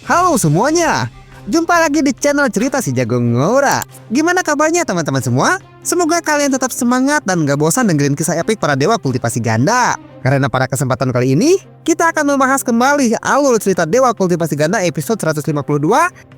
Halo semuanya, jumpa lagi di channel cerita si Jago Ngora. Gimana kabarnya teman-teman semua? Semoga kalian tetap semangat dan gak bosan dengerin kisah epik para dewa kultivasi ganda. Karena pada kesempatan kali ini, kita akan membahas kembali alur cerita Dewa Kultivasi Ganda episode 152.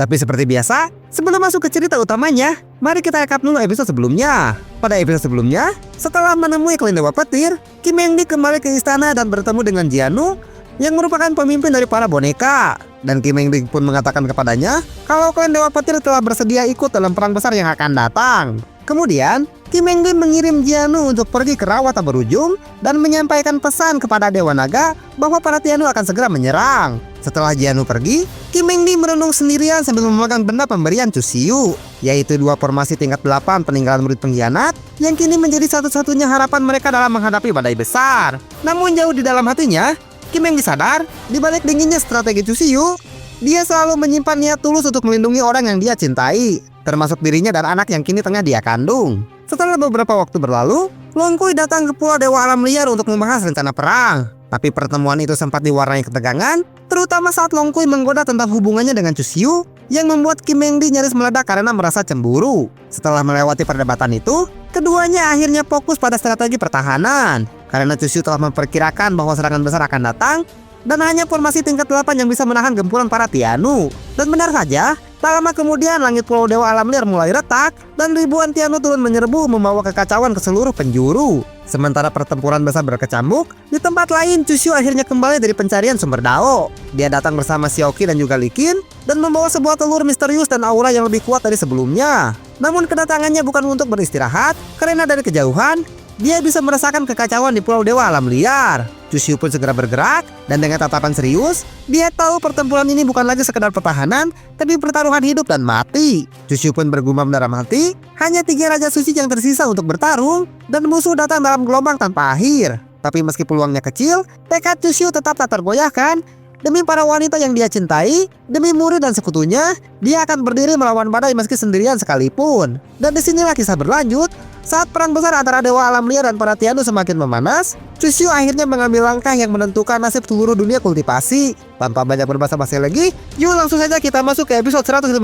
Tapi seperti biasa, sebelum masuk ke cerita utamanya, mari kita rekap dulu episode sebelumnya. Pada episode sebelumnya, setelah menemui klan Dewa Petir, Kim Eng Di kembali ke istana dan bertemu dengan Jianu yang merupakan pemimpin dari para boneka. Dan Kim Eng Di pun mengatakan kepadanya kalau klan Dewa Petir telah bersedia ikut dalam perang besar yang akan datang. Kemudian, Kim Eng Di mengirim Jianu untuk pergi ke rawa tak berujung dan menyampaikan pesan kepada Dewa Naga bahwa para Tianu akan segera menyerang. Setelah Jianu pergi, Kim Eng Di merenung sendirian sambil memegang benda pemberian Cusiu, yaitu 2 formasi tingkat 8 peninggalan murid pengkhianat yang kini menjadi satu-satunya harapan mereka dalam menghadapi badai besar. Namun jauh di dalam hatinya, Kim Eng Di sadar, di balik dinginnya strategi Cusiu, dia selalu menyimpan niat tulus untuk melindungi orang yang dia cintai, termasuk dirinya dan anak yang kini tengah dia kandung. Setelah beberapa waktu berlalu, Long Kui datang ke Pulau Dewa Alam Liar untuk membahas rencana perang. Tapi pertemuan itu sempat diwarnai ketegangan, terutama saat Long Kui menggoda tentang hubungannya dengan Cusiu, yang membuat Kim Eng Di nyaris meledak karena merasa cemburu. Setelah melewati perdebatan itu, keduanya akhirnya fokus pada strategi pertahanan. Karena Cusiu telah memperkirakan bahwa serangan besar akan datang, dan hanya formasi tingkat 8 yang bisa menahan gempuran para Tianu. Dan benar saja, tak lama kemudian langit Pulau Dewa Alam Liar mulai retak, dan ribuan Tianu turun menyerbu membawa kekacauan ke seluruh penjuru. Sementara pertempuran besar berkecamuk, di tempat lain Cusiu akhirnya kembali dari pencarian sumber Dao. Dia datang bersama Xiaoqi dan juga Li Qin, dan membawa sebuah telur misterius dan aura yang lebih kuat dari sebelumnya. Namun kedatangannya bukan untuk beristirahat, karena dari kejauhan, dia bisa merasakan kekacauan di Pulau Dewa Alam Liar. Cusiu pun segera bergerak, dan dengan tatapan serius, dia tahu pertempuran ini bukan lagi sekedar pertahanan, tapi pertaruhan hidup dan mati. Cusiu pun bergumam dalam hati, hanya 3 raja suci yang tersisa untuk bertarung, dan musuh datang dalam gelombang tanpa akhir. Tapi meski peluangnya kecil, tekad Cusiu tetap tak tergoyahkan. Demi para wanita yang dia cintai, demi murid dan sekutunya, dia akan berdiri melawan badai meski sendirian sekalipun. Dan disinilah kisah berlanjut. Saat perang besar antara Dewa Alam Liar dan para Tianu semakin memanas, Cusiu akhirnya mengambil langkah yang menentukan nasib seluruh dunia kultivasi. Tanpa banyak berbasa-basi lagi, yuk langsung saja kita masuk ke episode 152,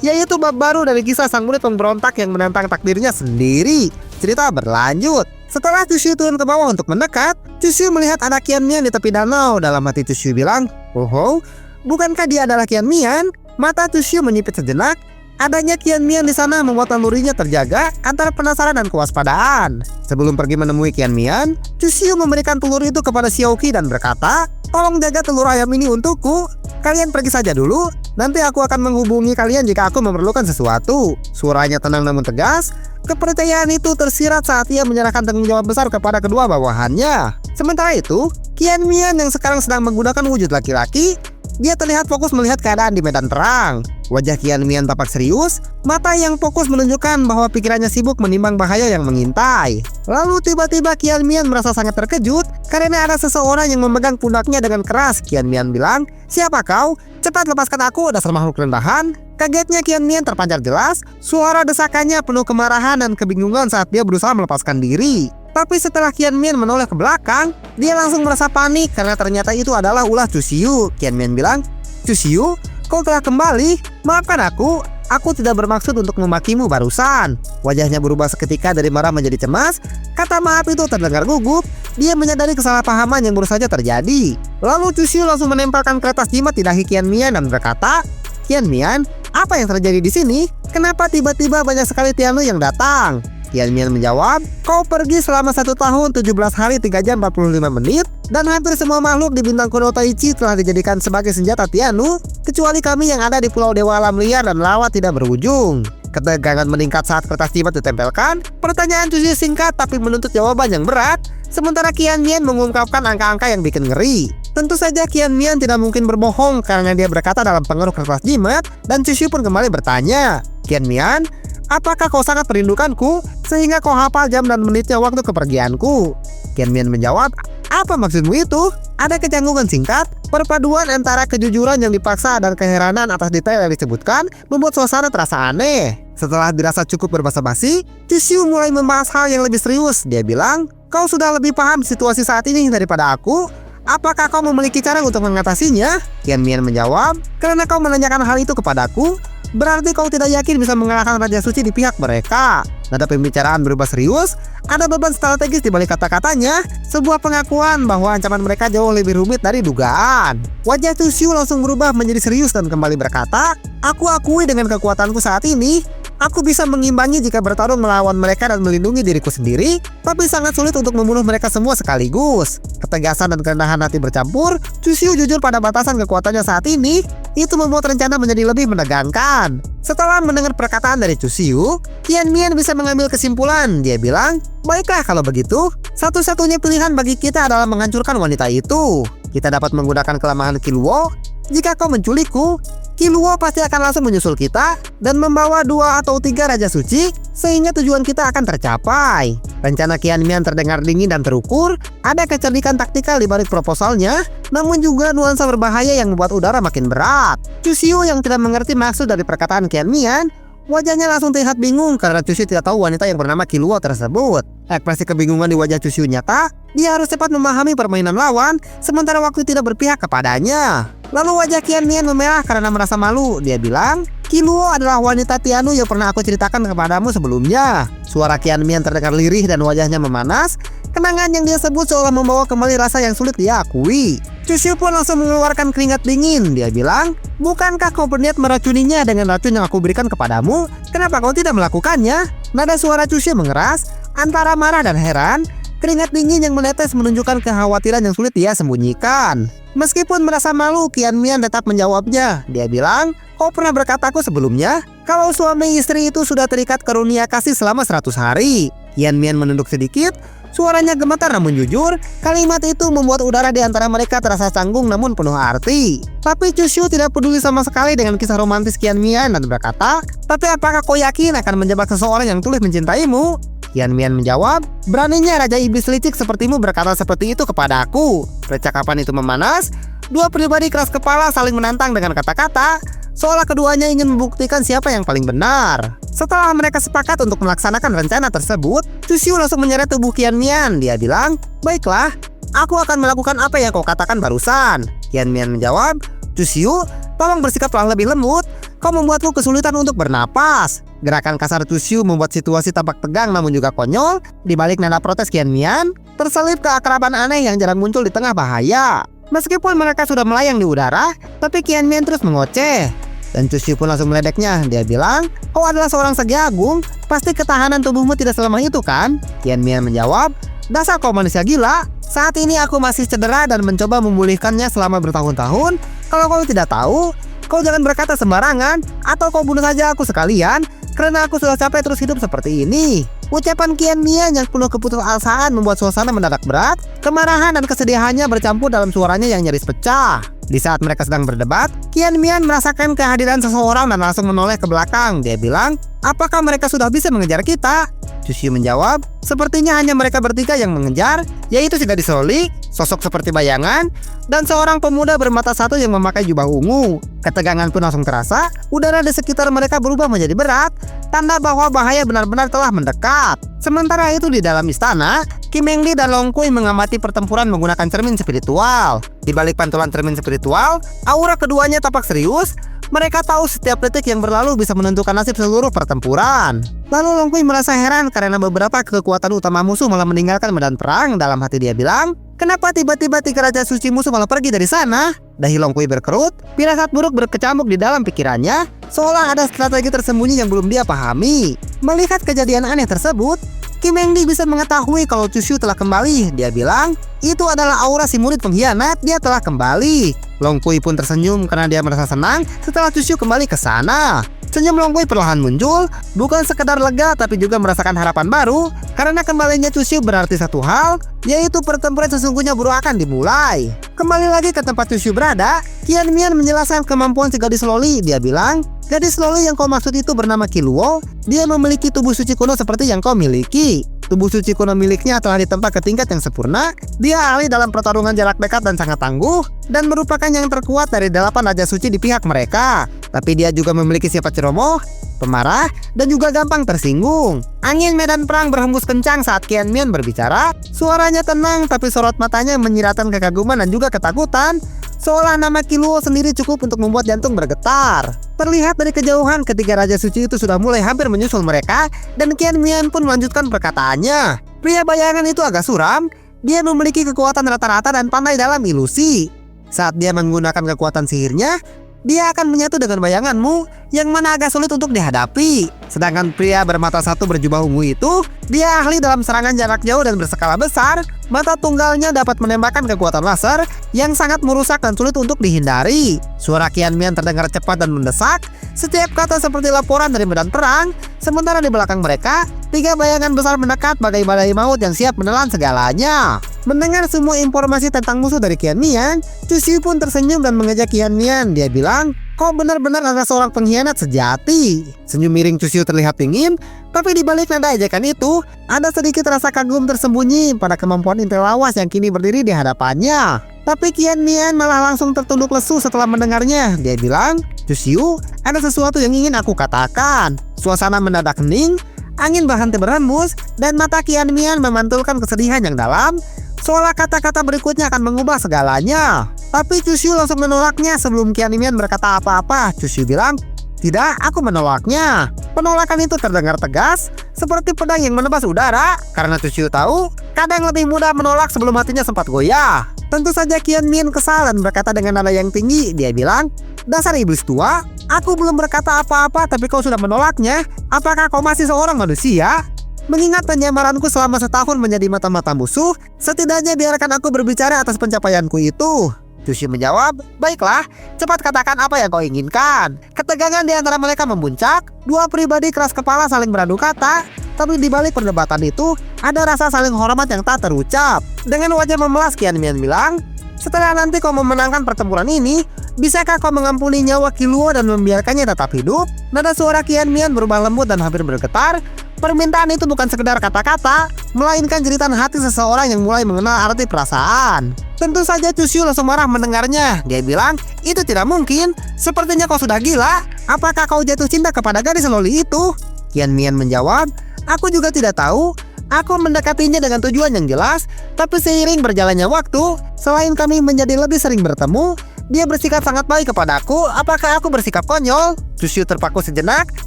yaitu bab baru dari kisah sang murid pemberontak yang menantang takdirnya sendiri. Cerita berlanjut. Setelah Cusiu turun ke bawah untuk mendekat, Cusiu melihat anak Qian Mian di tepi danau. Dalam hati Cusiu bilang, "Oh, bukankah dia adalah Qian Mian?" Mata Cusiu menyipit sejenak. Adanya Qian Mian di sana membuat nalurinya terjaga antara penasaran dan kewaspadaan. Sebelum pergi menemui Qian Mian, Cusiu memberikan telur itu kepada Xiaoqi dan berkata, "Tolong jaga telur ayam ini untukku. Kalian pergi saja dulu, nanti aku akan menghubungi kalian jika aku memerlukan sesuatu." Suaranya tenang namun tegas. Kepercayaan itu tersirat saat ia menyerahkan tanggung jawab besar kepada kedua bawahannya. Sementara itu, Qian Mian yang sekarang sedang menggunakan wujud laki-laki, dia terlihat fokus melihat keadaan di medan perang. Wajah Qian Mian tampak serius, mata yang fokus menunjukkan bahwa pikirannya sibuk menimbang bahaya yang mengintai. Lalu tiba-tiba Qian Mian merasa sangat terkejut karena ada seseorang yang memegang pundaknya dengan keras. Qian Mian bilang, "Siapa kau? Cepat lepaskan aku, dasar makhluk rendahan." Kagetnya Qian Mian terpancar jelas, suara desakannya penuh kemarahan dan kebingungan saat dia berusaha melepaskan diri. Tapi setelah Qian Mian menoleh ke belakang, dia langsung merasa panik karena ternyata itu adalah ulah Cusiu. Qian Mian bilang, "Cusiu, kau telah kembali. Maafkan aku tidak bermaksud untuk memakimu barusan." Wajahnya berubah seketika dari marah menjadi cemas. Kata maaf itu terdengar gugup. Dia menyadari kesalahpahaman yang baru saja terjadi. Lalu Cusiu langsung menempelkan kertas jimat di dahi Qian Mian dan berkata, "Qian Mian, apa yang terjadi di sini? Kenapa tiba-tiba banyak sekali Tianu yang datang?" Qian Mian menjawab, "Kau pergi selama 1 tahun 17 hari 3 jam 45 menit dan hampir semua makhluk di bintang Kono Taichi telah dijadikan sebagai senjata Tianu, kecuali kami yang ada di Pulau Dewa Alam Liar dan lawa tidak berujung." Ketegangan meningkat saat kertas jimat ditempelkan. Pertanyaan Cusiu singkat tapi menuntut jawaban yang berat. Sementara Qian Mian mengungkapkan angka-angka yang bikin ngeri. Tentu saja Qian Mian tidak mungkin berbohong karena dia berkata dalam pengaruh kertas jimat, dan Cusiu pun kembali bertanya, "Qian Mian, apakah kau sangat merindukanku sehingga kau hafal jam dan menitnya waktu kepergianku?" Qian Mian menjawab, "Apa maksudmu itu?" Ada kecanggungan singkat. Perpaduan antara kejujuran yang dipaksa dan keheranan atas detail yang disebutkan membuat suasana terasa aneh. Setelah dirasa cukup berbasa-basi, Cusiu mulai membahas hal yang lebih serius. Dia bilang, "Kau sudah lebih paham situasi saat ini daripada aku. Apakah kau memiliki cara untuk mengatasinya? Qian Mian menjawab, karena kau menanyakan hal itu kepadaku, berarti kau tidak yakin bisa mengalahkan Raja Suci di pihak mereka. Nada pembicaraan berubah serius, ada beban strategis di balik kata-katanya, sebuah pengakuan bahwa ancaman mereka jauh lebih rumit dari dugaan. Wajah Chu Xiu langsung berubah menjadi serius dan kembali berkata, aku akui dengan kekuatanku saat ini, aku bisa mengimbangi jika bertarung melawan mereka dan melindungi diriku sendiri, tapi sangat sulit untuk membunuh mereka semua sekaligus. Ketegasan dan kerendahan hati bercampur, Chu Xiu jujur pada batasan kekuatannya saat ini, itu membuat rencana menjadi lebih menegangkan. Setelah mendengar perkataan dari Chu Xiu, Qian Mian bisa mengambil kesimpulan. Dia bilang, baiklah kalau begitu, satu-satunya pilihan bagi kita adalah menghancurkan wanita itu. Kita dapat menggunakan kelemahan Qi Luo. Jika kau menculikku, Qi Luo pasti akan langsung menyusul kita dan membawa 2 atau 3 Raja Suci sehingga tujuan kita akan tercapai. Rencana Qian Mian terdengar dingin dan terukur, ada kecerdikan taktikal di balik proposalnya, namun juga nuansa berbahaya yang membuat udara makin berat. Chu Xiu yang tidak mengerti maksud dari perkataan Qian Mian, wajahnya langsung terlihat bingung karena Chu Xiu tidak tahu wanita yang bernama Qi Luo tersebut. Ekspresi kebingungan di wajah Chu Xiu nyata, dia harus cepat memahami permainan lawan, sementara waktu tidak berpihak kepadanya. Lalu wajah Qian Mian memerah karena merasa malu. Dia bilang, Qi Luo adalah wanita Tianu yang pernah aku ceritakan kepadamu sebelumnya. Suara Qian Mian terdengar lirih dan wajahnya memanas. Kenangan yang dia sebut seolah membawa kembali rasa yang sulit diakui. Chu Xiu pun langsung mengeluarkan keringat dingin. Dia bilang, bukankah kau berniat meracuninya dengan racun yang aku berikan kepadamu? Kenapa kau tidak melakukannya? Nada suara Chu Xiu mengeras, antara marah dan heran. Keringat dingin yang menetes menunjukkan kekhawatiran yang sulit dia sembunyikan. Meskipun merasa malu, Qian Mian tetap menjawabnya. Dia bilang, kau pernah berkataku sebelumnya, kalau suami istri itu sudah terikat karunia kasih selama 100 hari. Qian Mian menunduk sedikit, suaranya gemetar namun jujur. Kalimat itu membuat udara di antara mereka terasa canggung namun penuh arti. Tapi Chu Xiu tidak peduli sama sekali dengan kisah romantis Qian Mian dan berkata, tapi apakah kau yakin akan menjebak seseorang yang tulus mencintaimu? Qian Mian menjawab, beraninya Raja Iblis licik sepertimu berkata seperti itu kepada aku. Percakapan itu memanas, 2 pribadi keras kepala saling menantang dengan kata-kata, seolah keduanya ingin membuktikan siapa yang paling benar. Setelah mereka sepakat untuk melaksanakan rencana tersebut, Chu Xiu langsung menyeret tubuh Qian Mian. Dia bilang, baiklah, aku akan melakukan apa yang kau katakan barusan. Qian Mian menjawab, Chu Xiu, tolong bersikaplah lebih lembut, kau membuatku kesulitan untuk bernapas. Gerakan kasar Chu Xiu membuat situasi tampak tegang namun juga konyol. Di balik nada protes Qian Mian, terselip keakraban aneh yang jarang muncul di tengah bahaya. Meskipun mereka sudah melayang di udara, tapi Qian Mian terus mengoceh. Dan Chu Xiu pun langsung meledeknya. Dia bilang, kau adalah seorang Segi Agung, pasti ketahanan tubuhmu tidak selemah itu kan? Qian Mian menjawab, dasar kau manusia gila, saat ini aku masih cedera dan mencoba memulihkannya selama bertahun-tahun. Kalau kau tidak tahu, kau jangan berkata sembarangan, atau kau bunuh saja aku sekalian, karena aku sudah capek terus hidup seperti ini. Ucapan Qian Mian yang penuh keputusasaan membuat suasana mendadak berat. Kemarahan dan kesedihannya bercampur dalam suaranya yang nyaris pecah. Di saat mereka sedang berdebat, Qian Mian merasakan kehadiran seseorang dan langsung menoleh ke belakang. Dia bilang, apakah mereka sudah bisa mengejar kita? Chu Xiu menjawab, sepertinya hanya mereka bertiga yang mengejar, yaitu si gadis Loli, sosok seperti bayangan, dan seorang pemuda bermata satu yang memakai jubah ungu. Ketegangan pun langsung terasa, udara di sekitar mereka berubah menjadi berat, tanda bahwa bahaya benar-benar telah mendekat. Sementara itu di dalam istana, Kim Meng Li dan Long Kui mengamati pertempuran menggunakan cermin spiritual. Di balik pantulan cermin spiritual, aura keduanya tampak serius. Mereka tahu setiap detik yang berlalu bisa menentukan nasib seluruh pertempuran. Lalu Long Kui merasa heran karena beberapa kekuatan utama musuh malah meninggalkan medan perang. Dalam hati dia bilang, kenapa tiba-tiba 3 Raja Suci musuh malah pergi dari sana? Dahi Long Kui berkerut, firasat buruk berkecamuk di dalam pikirannya, seolah ada strategi tersembunyi yang belum dia pahami. Melihat kejadian aneh tersebut, Kim Meng Li bisa mengetahui kalau Chu Xiu telah kembali. Dia bilang, itu adalah aura si murid pengkhianat, dia telah kembali. Long Kui pun tersenyum karena dia merasa senang setelah Chu Xiu kembali ke sana. Senyum Long Kui perlahan muncul, bukan sekedar lega tapi juga merasakan harapan baru. Karena kembalinya Chu Xiu berarti satu hal, yaitu pertempuran sesungguhnya baru akan dimulai. Kembali lagi ke tempat Chu Xiu berada, Qian Mian menjelaskan kemampuan si gadis Loli. Dia bilang, gadis Loli yang kau maksud itu bernama Qi Luo. Dia memiliki tubuh suci kuno seperti yang kau miliki. Tubuh suci kuno miliknya telah ditempa ke tingkat yang sempurna. Dia ahli dalam pertarungan jarak dekat dan sangat tangguh, dan merupakan yang terkuat dari 8 raja suci di pihak mereka. Tapi dia juga memiliki sifat ceroboh, pemarah, dan juga gampang tersinggung. Angin medan perang berhembus kencang saat Qian Mian berbicara. Suaranya tenang, tapi sorot matanya menyiratkan kekaguman dan juga ketakutan. Seolah nama Qiluo sendiri cukup untuk membuat jantung bergetar. Terlihat dari kejauhan ketiga raja suci itu sudah mulai hampir menyusul mereka, dan Qian Mian pun melanjutkan perkataannya. Pria bayangan itu agak suram. Dia memiliki kekuatan rata-rata dan pandai dalam ilusi. Saat dia menggunakan kekuatan sihirnya, dia akan menyatu dengan bayanganmu, yang mana agak sulit untuk dihadapi. Sedangkan pria bermata satu berjubah ungu itu, dia ahli dalam serangan jarak jauh dan berskala besar. Mata tunggalnya dapat menembakkan kekuatan laser yang sangat merusak dan sulit untuk dihindari. Suara Qian Mian terdengar cepat dan mendesak. Setiap kata seperti laporan dari medan perang. Sementara di belakang mereka, 3 bayangan besar mendekat bagai badai maut yang siap menelan segalanya. Mendengar semua informasi tentang musuh dari Qian Mian, Chu Xiu pun tersenyum dan mengejek Qian Mian. Dia bilang, "Kau benar-benar adalah seorang pengkhianat sejati." Senyum miring Chu Xiu terlihat dingin, tapi di balik nada ejekan itu, ada sedikit rasa kagum tersembunyi pada kemampuan intel lawas yang kini berdiri di hadapannya. Tapi Qian Mian malah langsung tertunduk lesu setelah mendengarnya. Dia bilang, "Chu Xiu, ada sesuatu yang ingin aku katakan." Suasana mendadak hening, angin berhenti berhembus, dan mata Qian Mian memantulkan kesedihan yang dalam. Seolah kata-kata berikutnya akan mengubah segalanya. Tapi Chu Xiu langsung menolaknya sebelum Qian Mian berkata apa-apa. Chu Xiu bilang, "Tidak, aku menolaknya." Penolakan itu terdengar tegas, seperti pedang yang menebas udara. Karena Chu Xiu tahu, kadang lebih mudah menolak sebelum hatinya sempat goyah. Tentu saja Qian Mian kesal dan berkata dengan nada yang tinggi. Dia bilang, "Dasar iblis tua, aku belum berkata apa-apa tapi kau sudah menolaknya. Apakah kau masih seorang manusia? Mengingat penyamaranku selama setahun menjadi mata-mata musuh, setidaknya biarkan aku berbicara atas pencapaianku itu." Chu Xiu menjawab, "Baiklah, cepat katakan apa yang kau inginkan." Ketegangan di antara mereka memuncak. Dua pribadi keras kepala saling beradu kata, tapi di balik perdebatan itu ada rasa saling hormat yang tak terucap. Dengan wajah memelas, Qian Mian bilang, "Setelah nanti kau memenangkan pertempuran ini, bisakah kau mengampuni nyawa Qiluo dan membiarkannya tetap hidup?" Nada suara Qian Mian berubah lembut dan hampir bergetar. Permintaan itu bukan sekedar kata-kata, melainkan jeritan hati seseorang yang mulai mengenal arti perasaan. Tentu saja Chu Xiu langsung marah mendengarnya. Dia bilang, "Itu tidak mungkin. Sepertinya kau sudah gila. Apakah kau jatuh cinta kepada gadis loli itu?" Qian Mian menjawab, "Aku juga tidak tahu. Aku mendekatinya dengan tujuan yang jelas, tapi seiring berjalannya waktu, selain kami menjadi lebih sering bertemu, dia bersikap sangat baik kepadaku. Apakah aku bersikap konyol?" Chu Xiu terpaku sejenak.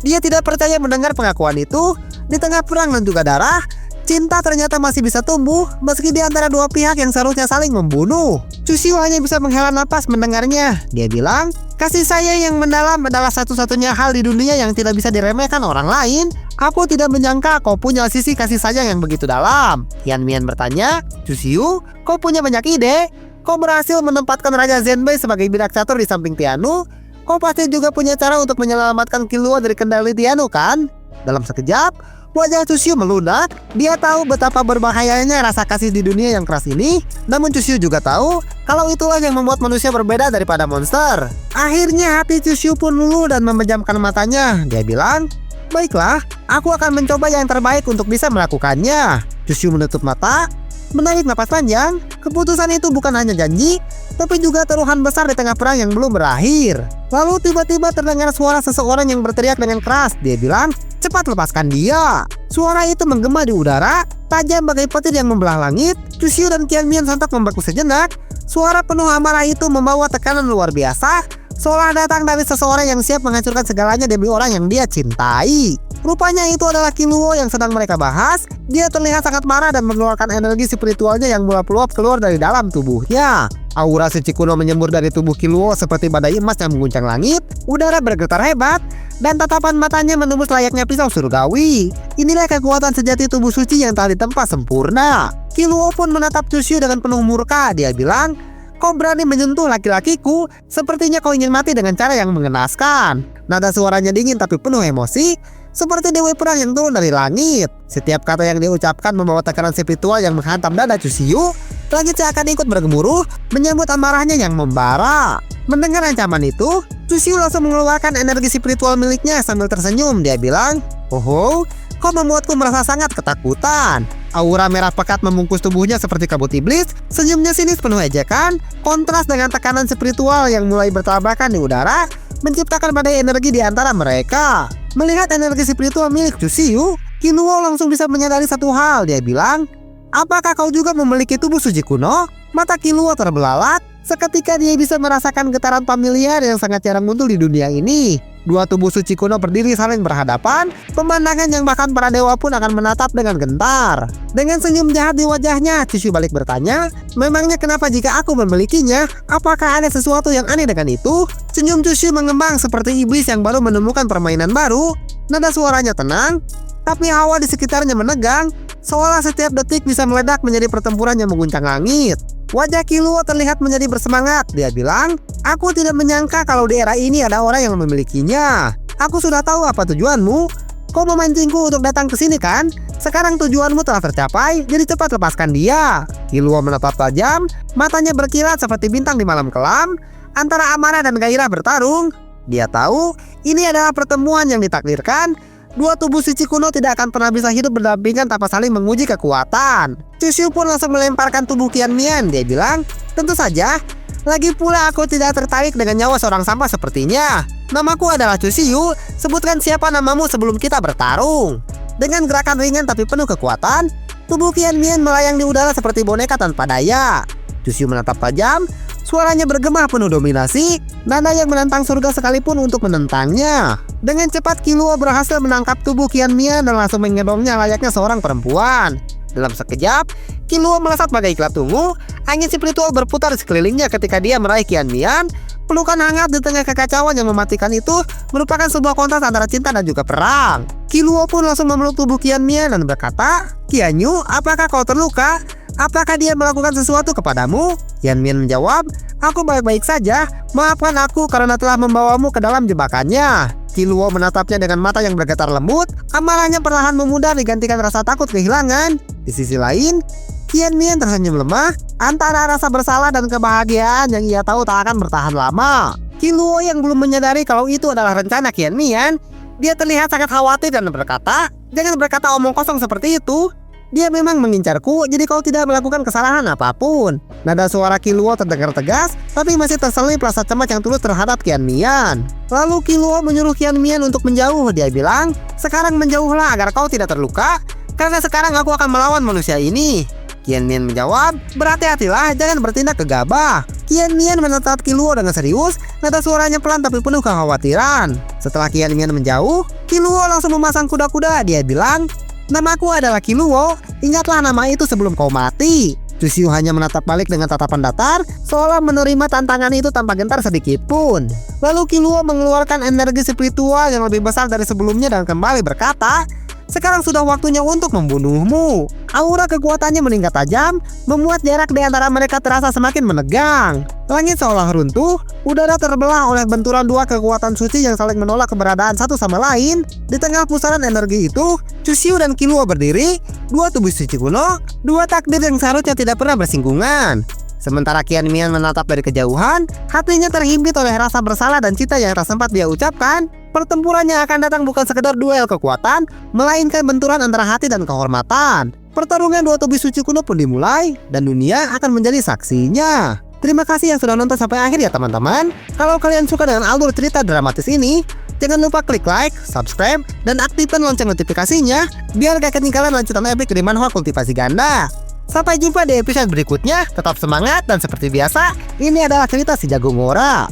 Dia tidak percaya mendengar pengakuan itu. Di tengah perang dan juga darah, cinta ternyata masih bisa tumbuh meski di antara dua pihak yang seharusnya saling membunuh. Chu Xiu hanya bisa menghela napas mendengarnya. Dia bilang, "Kasih sayang yang mendalam adalah satu-satunya hal di dunia yang tidak bisa diremehkan orang lain. Aku tidak menyangka kau punya sisi kasih sayang yang begitu dalam." Qian Mian bertanya, "Chu Xiu, kau punya banyak ide? Kau berhasil menempatkan Raja Zhenbei sebagai bidak catur di samping Tianu. Kau pasti juga punya cara untuk menyelamatkan Qiluo dari kendali Tianu, kan?" Dalam sekejap, wajah Chu Xiu melunak. Dia tahu betapa berbahayanya rasa kasih di dunia yang keras ini. Namun Chu Xiu juga tahu kalau itulah yang membuat manusia berbeda daripada monster. Akhirnya hati Chu Xiu pun luluh dan memejamkan matanya. Dia bilang, "Baiklah, aku akan mencoba yang terbaik untuk bisa melakukannya." Chu Xiu menutup mata, menarik napas panjang. Keputusan itu bukan hanya janji, tapi juga taruhan besar di tengah perang yang belum berakhir. Lalu tiba-tiba terdengar suara seseorang yang berteriak dengan keras. Dia bilang, "Cepat lepaskan dia." Suara itu menggema di udara, tajam bagai petir yang membelah langit. Chu Xiu dan Qian Mian sontak membeku sejenak. Suara penuh amarah itu membawa tekanan luar biasa, seolah datang dari seseorang yang siap menghancurkan segalanya demi orang yang dia cintai. Rupanya itu adalah Qiluo yang sedang mereka bahas. Dia terlihat sangat marah dan mengeluarkan energi spiritualnya yang meluap-luap keluar dari dalam tubuhnya. Aura suci kuno menyembur dari tubuh Qiluo seperti badai emas yang mengguncang langit. Udara bergetar hebat, dan tatapan matanya menembus layaknya pisau surgawi. Inilah kekuatan sejati tubuh suci yang telah ditempa sempurna. Qiluo pun menatap Chu Xiu dengan penuh murka. Dia bilang, "Kau berani menyentuh laki-lakiku? Sepertinya kau ingin mati dengan cara yang mengenaskan." Nada suaranya dingin tapi penuh emosi, seperti dewa perang yang turun dari langit. Setiap kata yang diucapkan membawa tekanan spiritual yang menghantam dada Chu Xiu. Langit seakan ikut bergemuruh, menyambut amarahnya yang membara. Mendengar ancaman itu, Chu Xiu langsung mengeluarkan energi spiritual miliknya sambil tersenyum. Dia bilang, "Oh, kok membuatku merasa sangat ketakutan. Aura merah pekat membungkus tubuhnya seperti kabut iblis. Senyumnya sinis penuh ejekan. Kontras dengan tekanan spiritual yang mulai bertabrakan di udara, menciptakan badai energi di antara mereka. Melihat energi spiritual milik Chusiyu, Killua langsung bisa menyadari satu hal. Dia bilang, "Apakah kau juga memiliki tubuh suci kuno?" Mata Killua terbelalak. Seketika dia bisa merasakan getaran familiar yang sangat jarang muncul di dunia ini. Dua tubuh suci kuno berdiri saling berhadapan. Pemandangan yang bahkan para dewa pun akan menatap dengan gentar. Dengan senyum jahat di wajahnya, Chusiyu balik bertanya, "Memangnya kenapa jika aku memilikinya? Apakah ada sesuatu yang aneh dengan itu?" Senyum Chusiyu mengembang seperti iblis yang baru menemukan permainan baru. Nada suaranya tenang, tapi hawa di sekitarnya menegang, seolah setiap detik bisa meledak menjadi pertempuran yang mengguncang langit. Wajah Killua terlihat menjadi bersemangat. Dia bilang, "Aku tidak menyangka kalau di era ini ada orang yang memilikinya. Aku sudah tahu apa tujuanmu. Kau memancingku untuk datang ke sini kan? Sekarang tujuanmu telah tercapai, jadi cepat lepaskan dia." Killua menatap tajam, matanya berkilat seperti bintang di malam kelam. Antara amarah dan gairah bertarung. Dia tahu ini adalah pertemuan yang ditakdirkan. Dua tubuh suci kuno tidak akan pernah bisa hidup berdampingan tanpa saling menguji kekuatan. Chusiyu pun langsung melemparkan tubuh Qian Mian. Dia bilang, "Tentu saja. Lagi pula aku tidak tertarik dengan nyawa seorang sampah sepertinya. Namaku adalah Chusiyu. Sebutkan siapa namamu sebelum kita bertarung." Dengan gerakan ringan tapi penuh kekuatan, tubuh Qian Mian melayang di udara seperti boneka tanpa daya. Chusiyu menatap tajam. Suaranya bergema penuh dominasi, nada yang menantang surga sekalipun untuk menentangnya. Dengan cepat Killua berhasil menangkap tubuh Qian Mian dan langsung menggendongnya layaknya seorang perempuan. Dalam sekejap, Killua melesat bagai kilat ungu. Angin spiritual berputar di sekelilingnya ketika dia meraih Qian Mian. Pelukan hangat di tengah kekacauan yang mematikan itu merupakan sebuah kontras antara cinta dan juga perang. Killua pun langsung memeluk tubuh Qian Mian dan berkata, "Qianyu, apakah kau terluka? Apakah dia melakukan sesuatu kepadamu?" Qian Mian menjawab, "Aku baik-baik saja. Maafkan aku karena telah membawamu ke dalam jebakannya." Killua menatapnya dengan mata yang bergetar lembut. Amarahnya perlahan memudar digantikan rasa takut kehilangan. Di sisi lain, Qian Mian tersenyum lemah antara rasa bersalah dan kebahagiaan yang ia tahu tak akan bertahan lama. Killua yang belum menyadari kalau itu adalah rencana Qian Mian, dia terlihat sangat khawatir dan berkata, "Jangan berkata omong kosong seperti itu. Dia memang mengincarku, jadi kau tidak melakukan kesalahan apapun." Nada suara Killua terdengar tegas, tapi masih terselip rasa cemas yang tulus terhadap Qian Mian. Lalu Killua menyuruh Qian Mian untuk menjauh. Dia bilang, "Sekarang menjauhlah agar kau tidak terluka, karena sekarang aku akan melawan manusia ini." Qian Mian menjawab, "Berhati-hatilah, jangan bertindak gegabah." Qian Mian menatap Killua dengan serius, nada suaranya pelan tapi penuh kekhawatiran. Setelah Qian Mian menjauh, Killua langsung memasang kuda-kuda. Dia bilang, "Namaku adalah Killua, ingatlah nama itu sebelum kau mati." Chusiyu hanya menatap balik dengan tatapan datar, seolah menerima tantangan itu tanpa gentar sedikit pun. Lalu Killua mengeluarkan energi spiritual yang lebih besar dari sebelumnya dan kembali berkata, "Sekarang sudah waktunya untuk membunuhmu." Aura kekuatannya meningkat tajam, membuat jarak di antara mereka terasa semakin menegang. Langit seolah runtuh, udara terbelah oleh benturan dua kekuatan suci yang saling menolak keberadaan satu sama lain. Di tengah pusaran energi itu, Chusiyu dan Killua berdiri, dua tubuh suci kuno, dua takdir yang seharusnya tidak pernah bersinggungan. Sementara Qian Mian menatap dari kejauhan, hatinya terhimpit oleh rasa bersalah dan cinta yang tak sempat dia ucapkan. Pertempurannya akan datang bukan sekedar duel kekuatan, melainkan benturan antara hati dan kehormatan. Pertarungan dua tubuh suci kuno pun dimulai, dan dunia akan menjadi saksinya. Terima kasih yang sudah nonton sampai akhir ya teman-teman. Kalau kalian suka dengan alur cerita dramatis ini, jangan lupa klik like, subscribe, dan aktifkan lonceng notifikasinya biar gak ketinggalan lanjutan epic dari manhwa kultivasi ganda. Sampai jumpa di episode berikutnya, tetap semangat dan seperti biasa, ini adalah cerita si Jago Ngora.